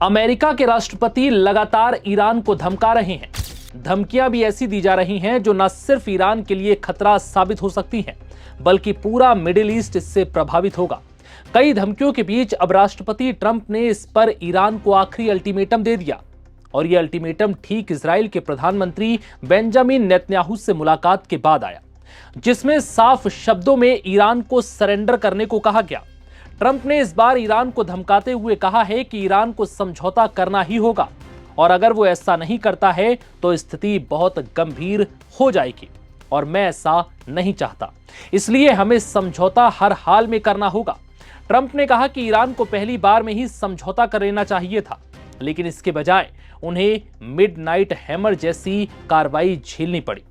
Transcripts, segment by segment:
America के राष्ट्रपति लगातार ईरान को धमका रहे हैं। धमकियां भी ऐसी दी जा रही हैं जो न सिर्फ ईरान के लिए खतरा साबित हो सकती हैं, बल्कि पूरा मिडिल ईस्ट इससे प्रभावित होगा। कई धमकियों के बीच अब राष्ट्रपति ट्रंप ने इस पर ईरान को आखिरी अल्टीमेटम दे दिया, और यह अल्टीमेटम ठीक इजराइल के प्रधानमंत्री बेंजामिन नेतन्याहू से मुलाकात के बाद आया, जिसमें साफ शब्दों में ईरान को सरेंडर करने को कहा गया। ट्रंप ने इस बार ईरान को धमकाते हुए कहा है कि ईरान को समझौता करना ही होगा, और अगर वो ऐसा नहीं करता है तो स्थिति बहुत गंभीर हो जाएगी, और मैं ऐसा नहीं चाहता। इसलिए हमें समझौता हर हाल में करना होगा। ट्रंप ने कहा कि ईरान को पहली बार में ही समझौता कर लेना चाहिए था, लेकिन इसके बजाय उन्हें मिडनाइट हैमर जैसी कार्रवाई झेलनी पड़ी।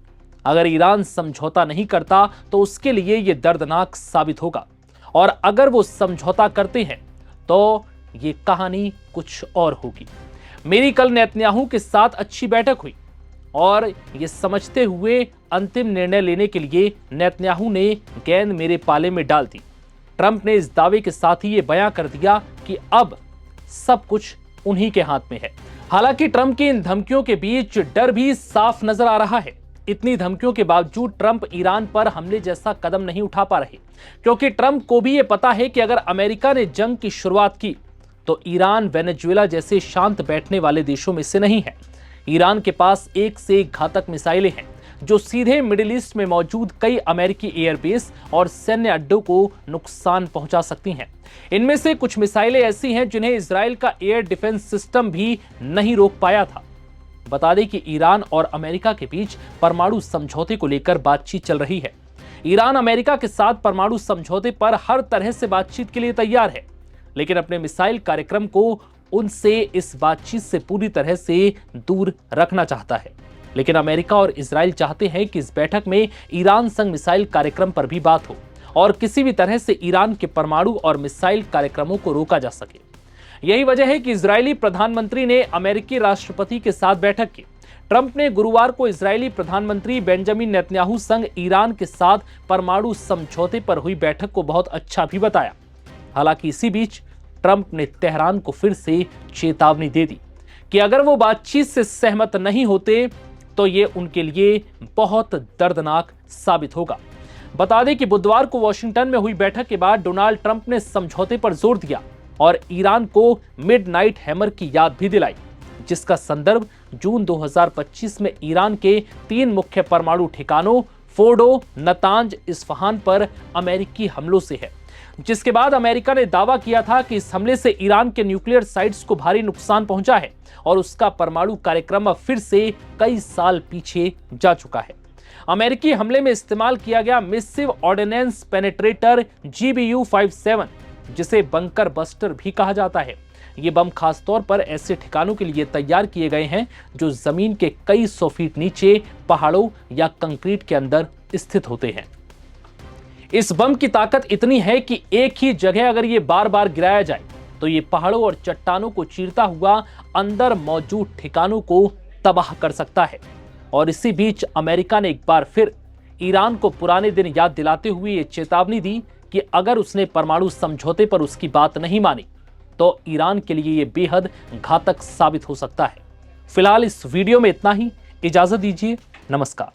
अगर ईरान समझौता नहीं करता तो उसके लिए यह दर्दनाक साबित होगा, और अगर वो समझौता करते हैं तो ये कहानी कुछ और होगी। मेरी कल नेतन्याहू के साथ अच्छी बैठक हुई, और ये समझते हुए अंतिम निर्णय लेने के लिए नेतन्याहू ने गेंद मेरे पाले में डाल दी। ट्रंप ने इस दावे के साथ ही ये बयां कर दिया कि अब सब कुछ उन्हीं के हाथ में है। हालांकि ट्रंप की इन धमकियों के बीच डर भी साफ नजर आ रहा है। इतनी धमकियों के बावजूद ट्रंप ईरान पर हमले जैसा कदम नहीं उठा पा रहे, क्योंकि ट्रंप को भी यह पता है कि अगर अमेरिका ने जंग की शुरुआत की तो ईरान वेनेजुएला जैसे शांत बैठने वाले देशों में से नहीं है। ईरान के पास एक से एक घातक मिसाइलें हैं जो सीधे मिडिल ईस्ट में मौजूद कई अमेरिकी एयरबेस और सैन्य अड्डों को नुकसान पहुंचा सकती हैं। इनमें से कुछ मिसाइलें ऐसी हैं जिन्हें इजराइल का एयर डिफेंस सिस्टम भी नहीं रोक पाया था। बता दें कि ईरान और अमेरिका के बीच परमाणु समझौते को लेकर बातचीत चल रही है। ईरान अमेरिका के साथ परमाणु समझौते पर हर तरह से बातचीत के लिए तैयार है, लेकिन अपने मिसाइल कार्यक्रम को उनसे इस बातचीत से पूरी तरह से दूर रखना चाहता है। लेकिन अमेरिका और इजराइल चाहते हैं कि इस बैठक में ईरान संग मिसाइल कार्यक्रम पर भी बात हो, और किसी भी तरह से ईरान के परमाणु और मिसाइल कार्यक्रमों को रोका जा सके। यही वजह है कि इजरायली प्रधानमंत्री ने अमेरिकी राष्ट्रपति के साथ बैठक की। ट्रंप ने गुरुवार को इजरायली प्रधानमंत्री बेंजामिन नेतन्याहू संग ईरान के साथ परमाणु समझौते पर हुई बैठक को बहुत अच्छा भी बताया। हालांकि इसी बीच ट्रंप ने तेहरान को फिर से चेतावनी दे दी कि अगर वो बातचीत से सहमत नहीं होते तो ये उनके लिए बहुत दर्दनाक साबित होगा। बता दें कि बुधवार को वॉशिंगटन में हुई बैठक के बाद डोनाल्ड ट्रंप ने समझौते पर जोर दिया और ईरान को मिडनाइट हैमर की याद भी दिलाई, जिसका संदर्भ जून 2025 में ईरान के 3 मुख्य परमाणु ठिकानों फोर्डो, नतांज, इस्फहान पर अमेरिकी हमलों से है। जिसके बाद अमेरिका ने दावा किया था कि इस हमले से ईरान के न्यूक्लियर साइट्स को भारी नुकसान पहुंचा है और उसका परमाणु कार्यक्रम अब फिर से कई साल पीछे जा चुका है। अमेरिकी हमले में इस्तेमाल किया गया मिसिव ऑर्डिनेंस पेनेट्रेटर GBU-57, जिसे बंकर बस्टर भी कहा जाता है, ये बम खासतौर पर ऐसे ठिकानों के लिए तैयार किए गए हैं जो जमीन के कई 100 फीट नीचे, पहाड़ों या कंक्रीट के अंदर स्थित होते हैं। इस बम की ताकत इतनी है कि एक ही जगह अगर ये बार बार गिराया जाए तो ये पहाड़ों और चट्टानों को चीरता हुआ अंदर मौजूद ठिकानों को तबाह कर सकता है। और इसी बीच अमेरिका ने एक बार फिर ईरान को पुराने दिन याद दिलाते हुए ये चेतावनी दी कि अगर उसने परमाणु समझौते पर उसकी बात नहीं मानी तो ईरान के लिए यह बेहद घातक साबित हो सकता है। फिलहाल इस वीडियो में इतना ही। इजाजत दीजिए। नमस्कार।